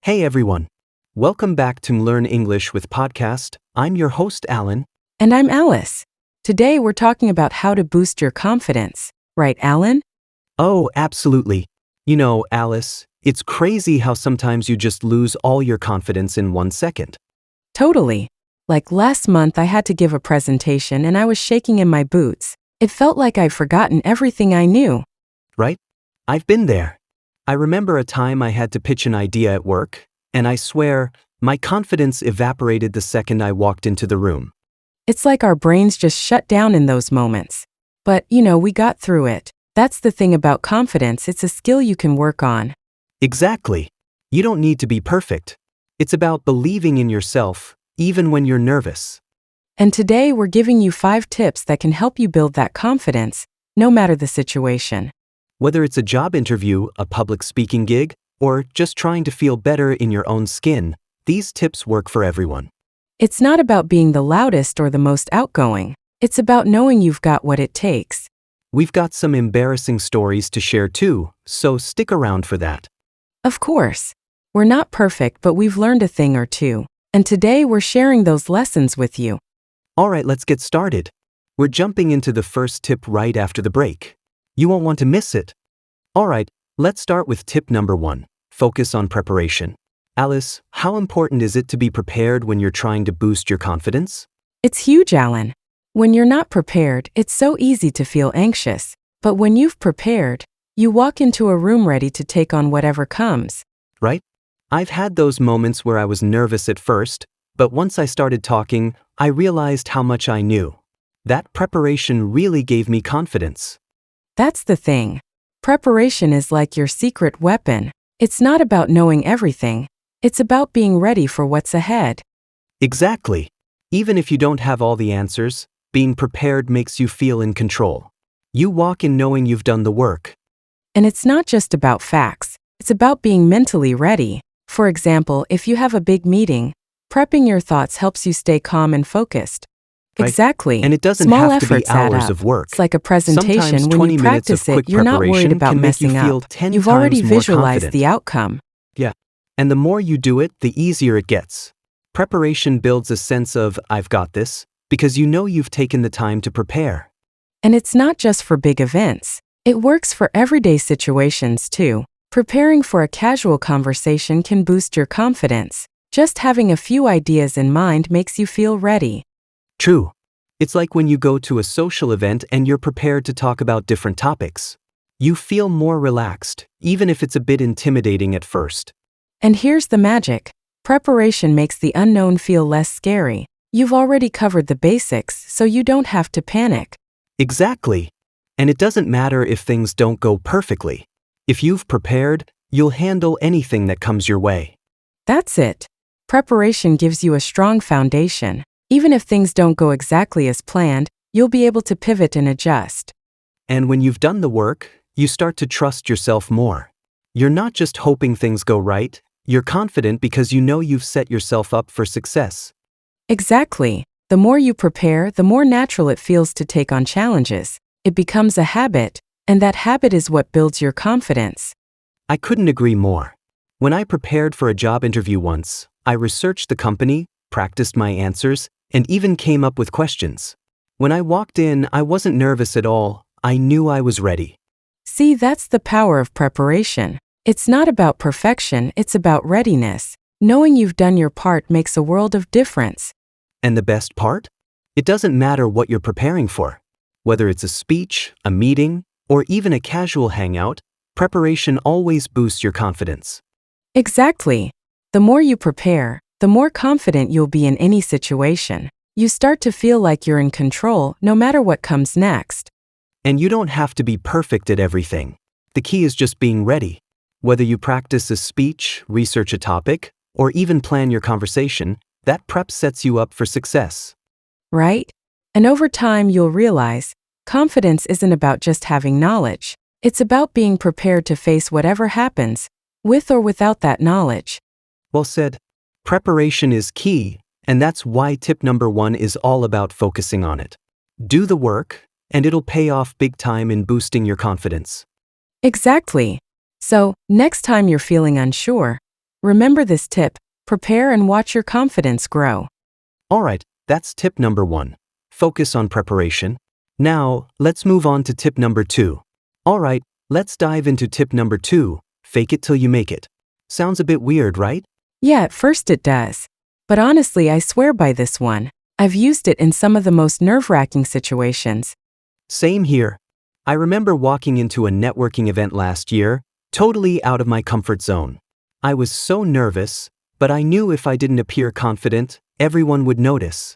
Hey everyone. Welcome back to Learn English with Podcast. I'm your host, Alan. And I'm Alice. Today we're talking about how to boost your confidence. Right, Alan? Oh, absolutely. You know, Alice, it's crazy how sometimes you just lose all your confidence in 1 second. Totally. Like last month I had to give a presentation and I was shaking in my boots. It felt like I'd forgotten everything I knew. Right? I've been there. I remember a time I had to pitch an idea at work, and I swear, my confidence evaporated the second I walked into the room. It's like our brains just shut down in those moments. But, we got through it. That's the thing about confidence, it's a skill you can work on. Exactly. You don't need to be perfect. It's about believing in yourself, even when you're nervous. And today we're giving you 5 tips that can help you build that confidence, no matter the situation. Whether it's a job interview, a public speaking gig, or just trying to feel better in your own skin, these tips work for everyone. It's not about being the loudest or the most outgoing. It's about knowing you've got what it takes. We've got some embarrassing stories to share too, so stick around for that. Of course. We're not perfect, but we've learned a thing or two. And today we're sharing those lessons with you. All right, let's get started. We're jumping into the first tip right after the break. You won't want to miss it. All right, let's start with tip number 1. Focus on preparation. Alice, how important is it to be prepared when you're trying to boost your confidence? It's huge, Alan. When you're not prepared, it's so easy to feel anxious. But when you've prepared, you walk into a room ready to take on whatever comes. Right? I've had those moments where I was nervous at first, but once I started talking, I realized how much I knew. That preparation really gave me confidence. That's the thing. Preparation is like your secret weapon. It's not about knowing everything. It's about being ready for what's ahead. Exactly. Even if you don't have all the answers, being prepared makes you feel in control. You walk in knowing you've done the work. And it's not just about facts. It's about being mentally ready. For example, if you have a big meeting, prepping your thoughts helps you stay calm and focused. Right? Exactly. And it doesn't Small have to be efforts add hours up. of work. It's like a presentation. Sometimes When 20 you minutes of practice quick it, you're not worried preparation about can make you messing feel up. 10 You've already times more visualized confident. the outcome. Yeah. And the more you do it, the easier it gets. Preparation builds a sense of, I've got this, because you know you've taken the time to prepare. And it's not just for big events. It works for everyday situations too. Preparing for a casual conversation can boost your confidence. Just having a few ideas in mind makes you feel ready. True. It's like when you go to a social event and you're prepared to talk about different topics. You feel more relaxed, even if it's a bit intimidating at first. And here's the magic. Preparation makes the unknown feel less scary. You've already covered the basics, so you don't have to panic. Exactly. And it doesn't matter if things don't go perfectly. If you've prepared, you'll handle anything that comes your way. That's it. Preparation gives you a strong foundation. Even if things don't go exactly as planned, you'll be able to pivot and adjust. And when you've done the work, you start to trust yourself more. You're not just hoping things go right, you're confident because you know you've set yourself up for success. Exactly. The more you prepare, the more natural it feels to take on challenges. It becomes a habit, and that habit is what builds your confidence. I couldn't agree more. When I prepared for a job interview once, I researched the company, practiced my answers, and even came up with questions. When I walked in, I wasn't nervous at all. I knew I was ready. See, that's the power of preparation. It's not about perfection, it's about readiness. Knowing you've done your part makes a world of difference. And the best part? It doesn't matter what you're preparing for. Whether it's a speech, a meeting, or even a casual hangout, preparation always boosts your confidence. Exactly. The more you prepare, the more confident you'll be in any situation. You start to feel like you're in control no matter what comes next. And you don't have to be perfect at everything. The key is just being ready. Whether you practice a speech, research a topic, or even plan your conversation, that prep sets you up for success. Right? And over time you'll realize, confidence isn't about just having knowledge. It's about being prepared to face whatever happens, with or without that knowledge. Well said. Preparation is key, and that's why tip number 1 is all about focusing on it. Do the work, and it'll pay off big time in boosting your confidence. Exactly. So, next time you're feeling unsure, Remember this tip: prepare and watch your confidence grow. Alright, that's tip number 1. Focus on preparation. Now, let's move on to tip number 2. Alright, let's dive into tip number 2. Fake it till you make it. Sounds a bit weird, right? Yeah, at first it does. But honestly, I swear by this one. I've used it in some of the most nerve-wracking situations. Same here. I remember walking into a networking event last year, totally out of my comfort zone. I was so nervous, but I knew if I didn't appear confident, everyone would notice.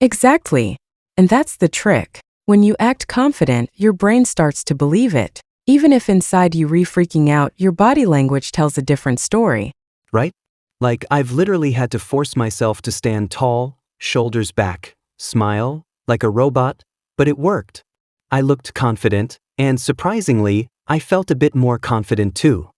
Exactly. And that's the trick. When you act confident, your brain starts to believe it. Even if inside you freaking out, your body language tells a different story. Right? Like, I've literally had to force myself to stand tall, shoulders back, smile, like a robot, but it worked. I looked confident, and surprisingly, I felt a bit more confident too.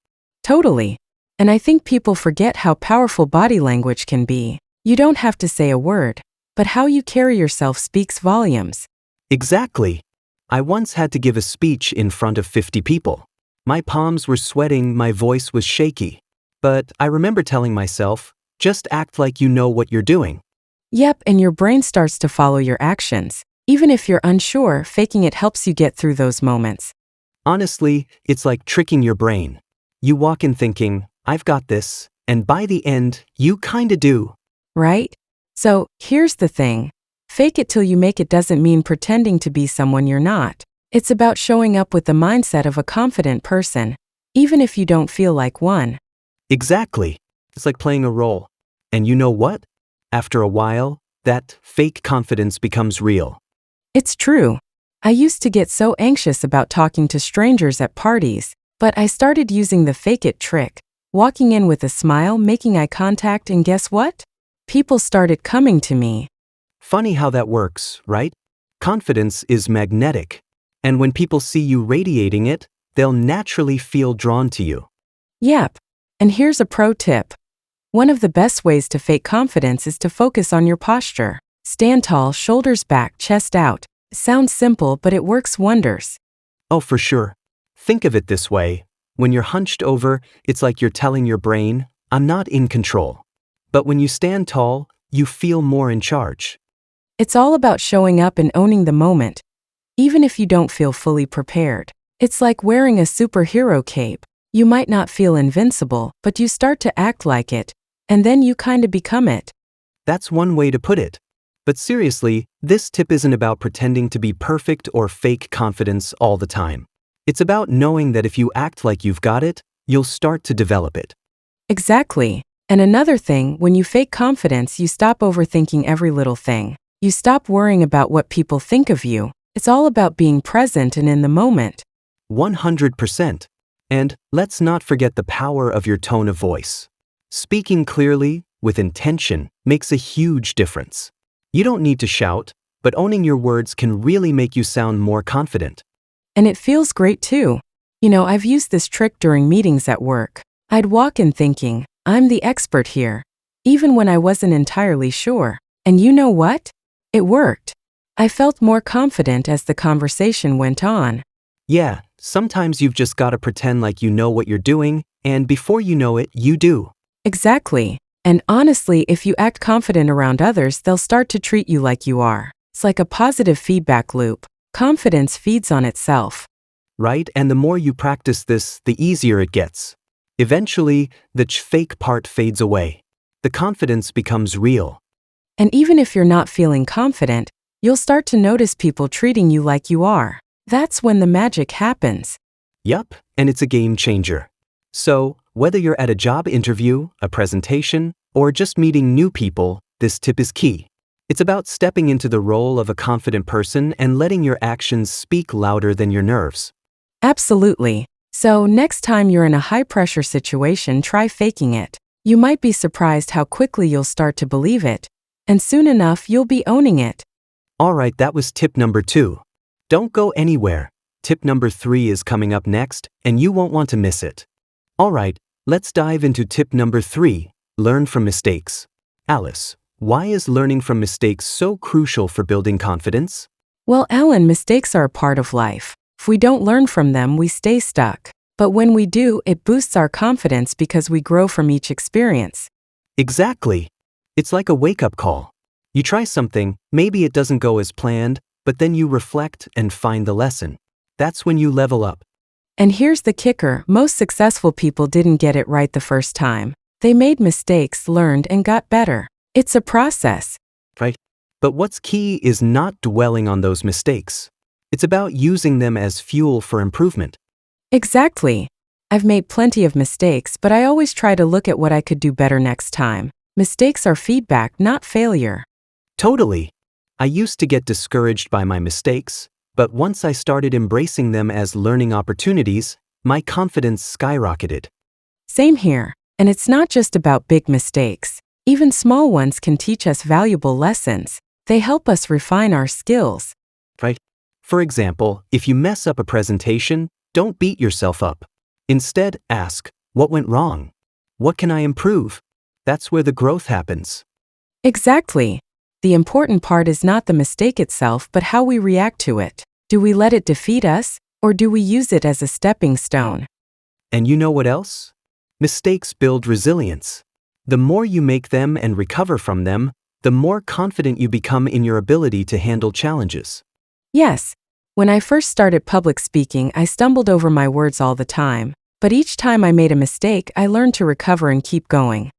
Totally. And I think people forget how powerful body language can be. You don't have to say a word, but how you carry yourself speaks volumes. Exactly. I once had to give a speech in front of 50 people. My palms were sweating, my voice was shaky. But I remember telling myself, just act like you know what you're doing. Yep, and your brain starts to follow your actions. Even if you're unsure, faking it helps you get through those moments. Honestly, it's like tricking your brain. You walk in thinking, I've got this, and by the end, you kinda do. Right? So, here's the thing. Fake it till you make it doesn't mean pretending to be someone you're not. It's about showing up with the mindset of a confident person, even if you don't feel like one. Exactly. It's like playing a role. And you know what? After a while, that fake confidence becomes real. It's true. I used to get so anxious about talking to strangers at parties, but I started using the fake it trick, walking in with a smile, making eye contact, and guess what? People started coming to me. Funny how that works, right? Confidence is magnetic. And when people see you radiating it, they'll naturally feel drawn to you. Yep. And here's a pro tip. One of the best ways to fake confidence is to focus on your posture. Stand tall, shoulders back, chest out. Sounds simple, but it works wonders. Oh, for sure. Think of it this way. When you're hunched over, it's like you're telling your brain, I'm not in control. But when you stand tall, you feel more in charge. It's all about showing up and owning the moment, even if you don't feel fully prepared. It's like wearing a superhero cape. You might not feel invincible, but you start to act like it, and then you kinda become it. That's one way to put it. But seriously, this tip isn't about pretending to be perfect or fake confidence all the time. It's about knowing that if you act like you've got it, you'll start to develop it. Exactly. And another thing, when you fake confidence, you stop overthinking every little thing. You stop worrying about what people think of you. It's all about being present and in the moment. 100%. And let's not forget the power of your tone of voice. Speaking clearly, with intention, makes a huge difference. You don't need to shout, but owning your words can really make you sound more confident. And it feels great too. You know, I've used this trick during meetings at work. I'd walk in thinking, I'm the expert here, even when I wasn't entirely sure. And you know what? It worked. I felt more confident as the conversation went on. Yeah, sometimes you've just got to pretend like you know what you're doing, and before you know it, you do. Exactly. And honestly, if you act confident around others, they'll start to treat you like you are. It's like a positive feedback loop. Confidence feeds on itself. Right? And the more you practice this, the easier it gets. Eventually, the fake part fades away. The confidence becomes real. And even if you're not feeling confident, you'll start to notice people treating you like you are. That's when the magic happens. Yup, and it's a game changer. So, whether you're at a job interview, a presentation, or just meeting new people, this tip is key. It's about stepping into the role of a confident person and letting your actions speak louder than your nerves. Absolutely. So, next time you're in a high-pressure situation, try faking it. You might be surprised how quickly you'll start to believe it. And soon enough, you'll be owning it. Alright, that was tip number 2. Don't go anywhere. Tip number 3 is coming up next, and you won't want to miss it. Alright, let's dive into tip number 3, learn from mistakes. Alice, why is learning from mistakes so crucial for building confidence? Well, Alan, mistakes are a part of life. If we don't learn from them, we stay stuck. But when we do, it boosts our confidence because we grow from each experience. Exactly. It's like a wake-up call. You try something, maybe it doesn't go as planned, but then you reflect and find the lesson. That's when you level up. And here's the kicker, most successful people didn't get it right the first time. They made mistakes, learned, and got better. It's a process. Right? But what's key is not dwelling on those mistakes. It's about using them as fuel for improvement. Exactly. I've made plenty of mistakes, but I always try to look at what I could do better next time. Mistakes are feedback, not failure. Totally. I used to get discouraged by my mistakes, but once I started embracing them as learning opportunities, my confidence skyrocketed. Same here. And it's not just about big mistakes. Even small ones can teach us valuable lessons. They help us refine our skills. Right? For example, if you mess up a presentation, don't beat yourself up. Instead, ask, what went wrong? What can I improve? That's where the growth happens. Exactly. The important part is not the mistake itself, but how we react to it. Do we let it defeat us, or do we use it as a stepping stone? And you know what else? Mistakes build resilience. The more you make them and recover from them, the more confident you become in your ability to handle challenges. Yes. When I first started public speaking, I stumbled over my words all the time. But each time I made a mistake, I learned to recover and keep going.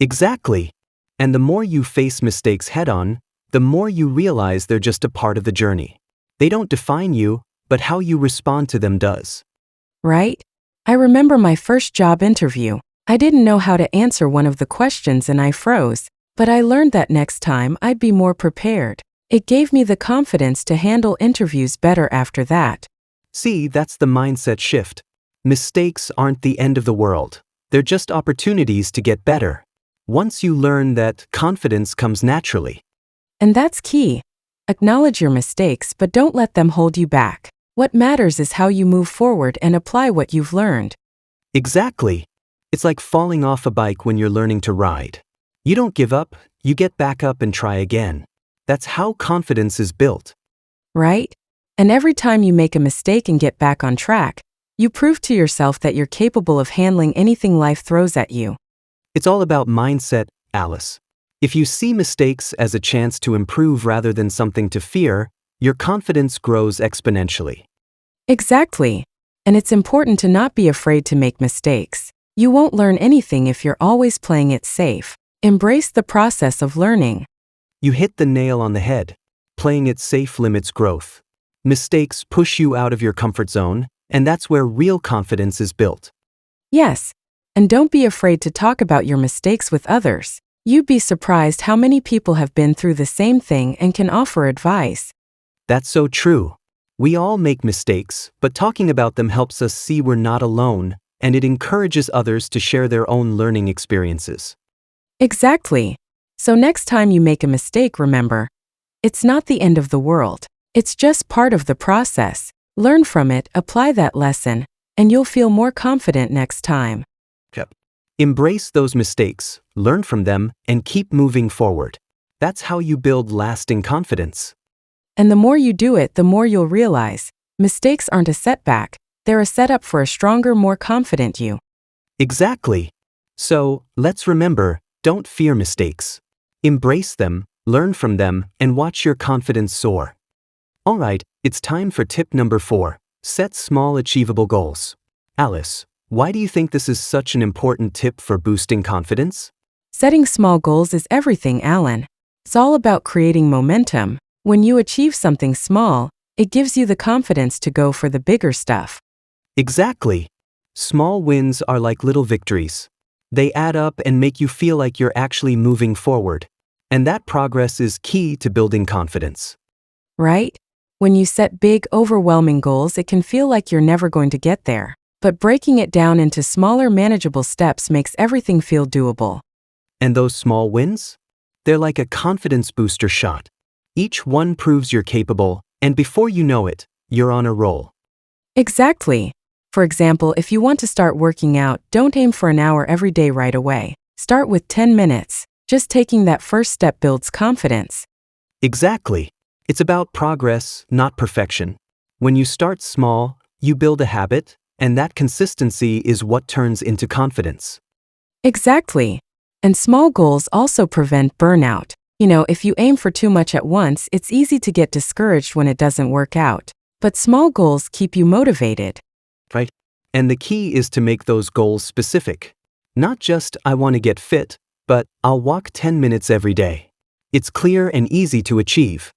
Exactly. And the more you face mistakes head-on, the more you realize they're just a part of the journey. They don't define you, but how you respond to them does. Right? I remember my first job interview. I didn't know how to answer one of the questions and I froze, but I learned that next time I'd be more prepared. It gave me the confidence to handle interviews better after that. See, that's the mindset shift. Mistakes aren't the end of the world. They're just opportunities to get better. Once you learn that, confidence comes naturally. And that's key. Acknowledge your mistakes, but don't let them hold you back. What matters is how you move forward and apply what you've learned. Exactly. It's like falling off a bike when you're learning to ride. You don't give up, you get back up and try again. That's how confidence is built. Right? And every time you make a mistake and get back on track, you prove to yourself that you're capable of handling anything life throws at you. It's all about mindset, Alice. If you see mistakes as a chance to improve rather than something to fear, your confidence grows exponentially. Exactly. And it's important to not be afraid to make mistakes. You won't learn anything if you're always playing it safe. Embrace the process of learning. You hit the nail on the head. Playing it safe limits growth. Mistakes push you out of your comfort zone, and that's where real confidence is built. Yes. And don't be afraid to talk about your mistakes with others. You'd be surprised how many people have been through the same thing and can offer advice. That's so true. We all make mistakes, but talking about them helps us see we're not alone, and it encourages others to share their own learning experiences. Exactly. So next time you make a mistake, remember, it's not the end of the world. It's just part of the process. Learn from it, apply that lesson, and you'll feel more confident next time. Yep. Embrace those mistakes, learn from them, and keep moving forward. That's how you build lasting confidence. And the more you do it, the more you'll realize, mistakes aren't a setback, they're a setup for a stronger, more confident you. Exactly. So, let's remember, don't fear mistakes. Embrace them, learn from them, and watch your confidence soar. Alright, it's time for tip number 4. Set small achievable goals. Alice, why do you think this is such an important tip for boosting confidence? Setting small goals is everything, Alan. It's all about creating momentum. When you achieve something small, it gives you the confidence to go for the bigger stuff. Exactly. Small wins are like little victories. They add up and make you feel like you're actually moving forward. And that progress is key to building confidence. Right? When you set big, overwhelming goals, it can feel like you're never going to get there. But breaking it down into smaller, manageable steps makes everything feel doable. And those small wins? They're like a confidence booster shot. Each one proves you're capable, and before you know it, you're on a roll. Exactly. For example, if you want to start working out, don't aim for an hour every day right away. Start with 10 minutes. Just taking that first step builds confidence. Exactly. It's about progress, not perfection. When you start small, you build a habit, And that consistency is what turns into confidence. Exactly. And small goals also prevent burnout. If you aim for too much at once, it's easy to get discouraged when it doesn't work out. But small goals keep you motivated. Right? And the key is to make those goals specific. Not just, I want to get fit, but I'll walk 10 minutes every day. It's clear and easy to achieve.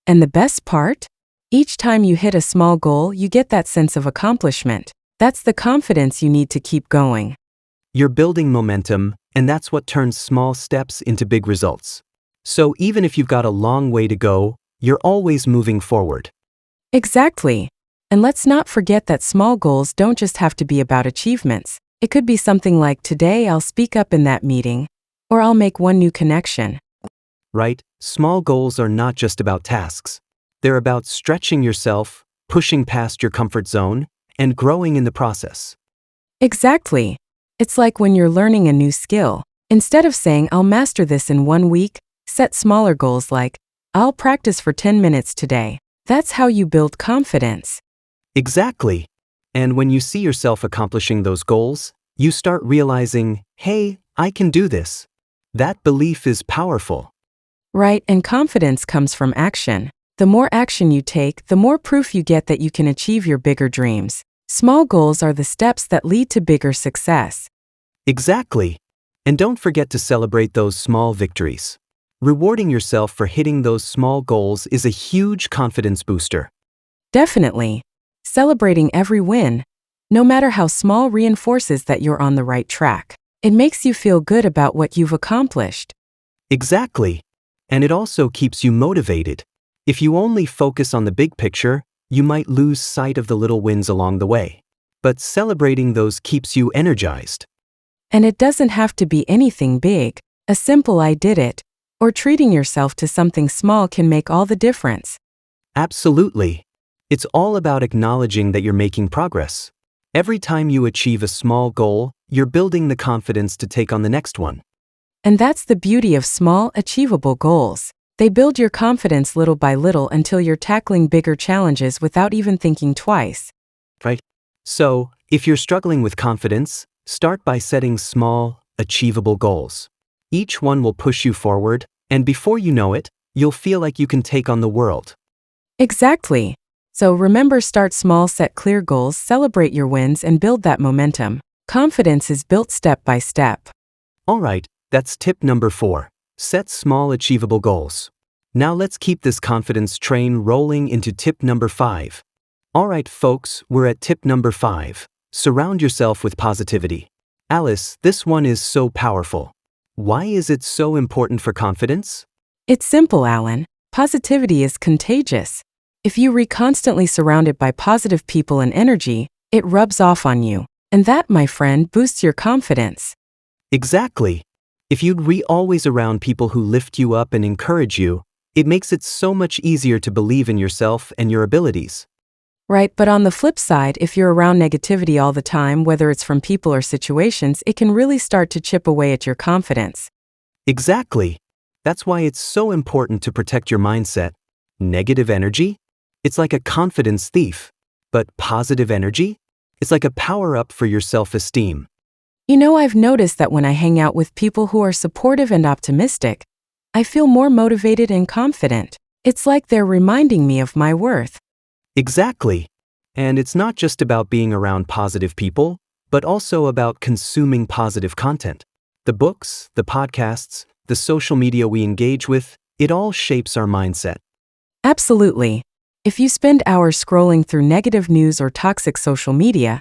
And the best part? Each time you hit a small goal, you get that sense of accomplishment. That's the confidence you need to keep going. You're building momentum, and that's what turns small steps into big results. So even if you've got a long way to go, you're always moving forward. Exactly. And let's not forget that small goals don't just have to be about achievements. It could be something like, today I'll speak up in that meeting, or I'll make one new connection. Right? Small goals are not just about tasks. They're about stretching yourself, pushing past your comfort zone, and growing in the process. Exactly. It's like when you're learning a new skill. Instead of saying, I'll master this in 1 week, set smaller goals like, I'll practice for 10 minutes today. That's how you build confidence. Exactly. And when you see yourself accomplishing those goals, you start realizing, hey, I can do this. That belief is powerful. Right, and confidence comes from action. The more action you take, the more proof you get that you can achieve your bigger dreams. Small goals are the steps that lead to bigger success. Exactly. And don't forget to celebrate those small victories. Rewarding yourself for hitting those small goals is a huge confidence booster. Definitely. Celebrating every win, no matter how small, reinforces that you're on the right track. It makes you feel good about what you've accomplished. Exactly. And it also keeps you motivated. If you only focus on the big picture, you might lose sight of the little wins along the way. But celebrating those keeps you energized. And it doesn't have to be anything big. A simple "I did it," or treating yourself to something small can make all the difference. Absolutely. It's all about acknowledging that you're making progress. Every time you achieve a small goal, you're building the confidence to take on the next one. And that's the beauty of small, achievable goals. They build your confidence little by little until you're tackling bigger challenges without even thinking twice. Right? So, if you're struggling with confidence, start by setting small, achievable goals. Each one will push you forward, and before you know it, you'll feel like you can take on the world. Exactly. So remember, start small, set clear goals, celebrate your wins, and build that momentum. Confidence is built step by step. Alright, that's tip number 4. Set small, achievable goals. Now let's keep this confidence train rolling into tip number 5. Alright folks, we're at tip number 5. Surround yourself with positivity. Alice, this one is so powerful. Why is it so important for confidence? It's simple, Alan. Positivity is contagious. If you are constantly surrounded by positive people and energy, it rubs off on you. And that, my friend, boosts your confidence. Exactly. If you'd always around people who lift you up and encourage you, it makes it so much easier to believe in yourself and your abilities. Right, but on the flip side, if you're around negativity all the time, whether it's from people or situations, it can really start to chip away at your confidence. Exactly. That's why it's so important to protect your mindset. Negative energy? It's like a confidence thief. But positive energy? It's like a power-up for your self-esteem. I've noticed that when I hang out with people who are supportive and optimistic, I feel more motivated and confident. It's like they're reminding me of my worth. Exactly. And it's not just about being around positive people, but also about consuming positive content. The books, the podcasts, the social media we engage with, it all shapes our mindset. Absolutely. If you spend hours scrolling through negative news or toxic social media,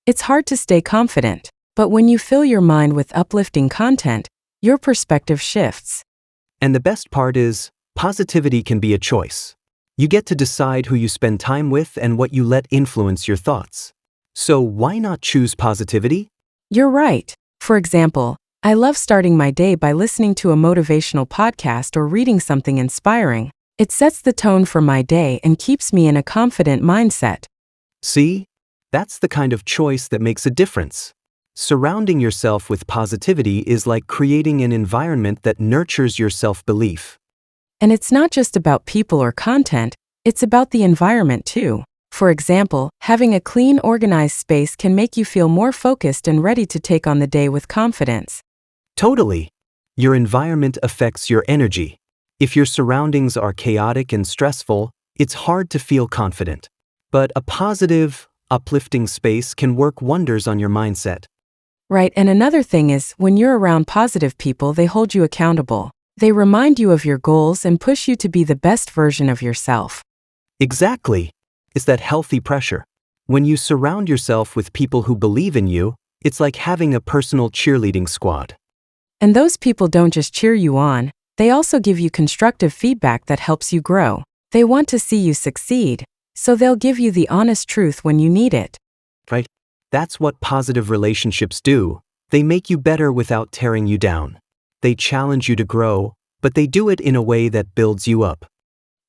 it's hard to stay confident. But when you fill your mind with uplifting content, your perspective shifts. And the best part is, positivity can be a choice. You get to decide who you spend time with and what you let influence your thoughts. So why not choose positivity? You're right. For example, I love starting my day by listening to a motivational podcast or reading something inspiring. It sets the tone for my day and keeps me in a confident mindset. See? That's the kind of choice that makes a difference. Surrounding yourself with positivity is like creating an environment that nurtures your self-belief. And it's not just about people or content, it's about the environment too. For example, having a clean, organized space can make you feel more focused and ready to take on the day with confidence. Totally. Your environment affects your energy. If your surroundings are chaotic and stressful, it's hard to feel confident. But a positive, uplifting space can work wonders on your mindset. Right, and another thing is, when you're around positive people, they hold you accountable. They remind you of your goals and push you to be the best version of yourself. Exactly. It's that healthy pressure. When you surround yourself with people who believe in you, it's like having a personal cheerleading squad. And those people don't just cheer you on, they also give you constructive feedback that helps you grow. They want to see you succeed, so they'll give you the honest truth when you need it. Right? That's what positive relationships do. They make you better without tearing you down. They challenge you to grow, but they do it in a way that builds you up.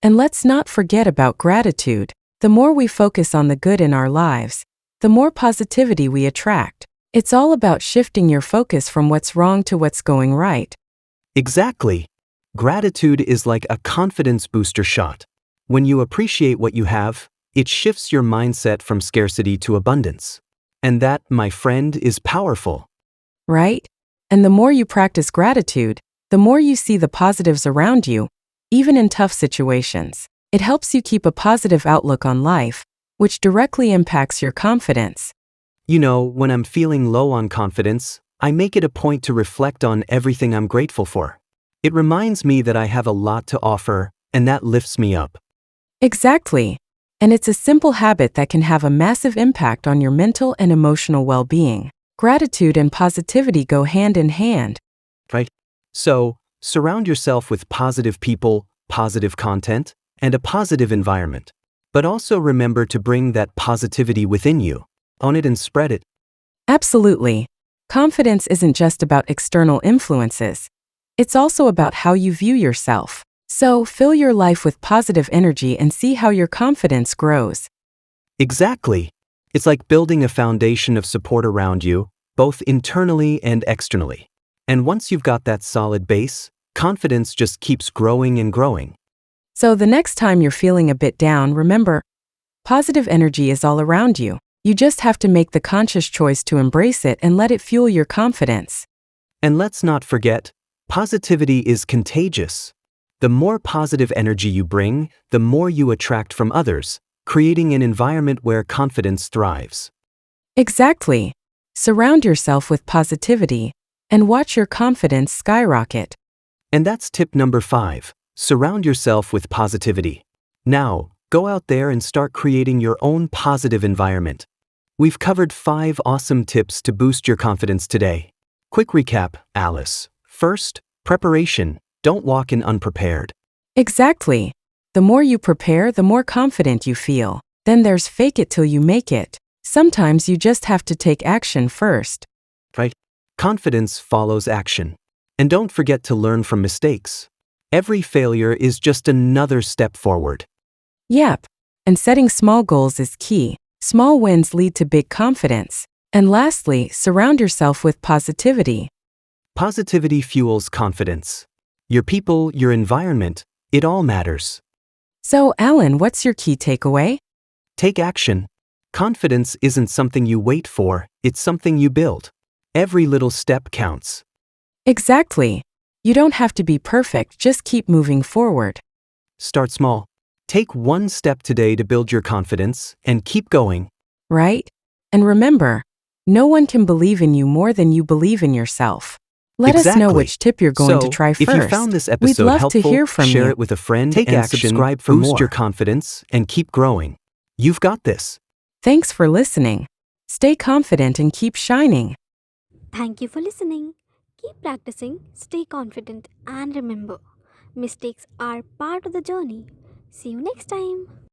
And let's not forget about gratitude. The more we focus on the good in our lives, the more positivity we attract. It's all about shifting your focus from what's wrong to what's going right. Exactly. Gratitude is like a confidence booster shot. When you appreciate what you have, it shifts your mindset from scarcity to abundance. And that, my friend, is powerful. Right? And the more you practice gratitude, the more you see the positives around you, even in tough situations. It helps you keep a positive outlook on life, which directly impacts your confidence. You know, when I'm feeling low on confidence, I make it a point to reflect on everything I'm grateful for. It reminds me that I have a lot to offer, and that lifts me up. Exactly. And it's a simple habit that can have a massive impact on your mental and emotional well-being. Gratitude and positivity go hand in hand. Right? So, surround yourself with positive people, positive content, and a positive environment. But also remember to bring that positivity within you. Own it and spread it. Absolutely. Confidence isn't just about external influences. It's also about how you view yourself. So, fill your life with positive energy and see how your confidence grows. Exactly. It's like building a foundation of support around you, both internally and externally. And once you've got that solid base, confidence just keeps growing and growing. So, the next time you're feeling a bit down, remember, positive energy is all around you. You just have to make the conscious choice to embrace it and let it fuel your confidence. And let's not forget, positivity is contagious. The more positive energy you bring, the more you attract from others, creating an environment where confidence thrives. Exactly. Surround yourself with positivity and watch your confidence skyrocket. And that's tip number 5. Surround yourself with positivity. Now, go out there and start creating your own positive environment. We've covered 5 awesome tips to boost your confidence today. Quick recap, Alice. First, preparation. Don't walk in unprepared. Exactly. The more you prepare, the more confident you feel. Then there's fake it till you make it. Sometimes you just have to take action first. Right? Confidence follows action. And don't forget to learn from mistakes. Every failure is just another step forward. Yep. And setting small goals is key. Small wins lead to big confidence. And lastly, surround yourself with positivity. Positivity fuels confidence. Your people, your environment, it all matters. So, Alan, what's your key takeaway? Take action. Confidence isn't something you wait for, it's something you build. Every little step counts. Exactly. You don't have to be perfect, just keep moving forward. Start small. Take one step today to build your confidence, and keep going. Right? And remember, no one can believe in you more than you believe in yourself. Let us know Exactly. which tip you're going to So, try if first. you found this We'd episode love helpful, to hear from share you. it with a friend, Take and action, subscribe for boost more. your Confidence and keep growing. You've got this. Thanks for listening. Stay confident and keep shining. Thank you for listening. Keep practicing, stay confident, and remember, mistakes are part of the journey. See you next time.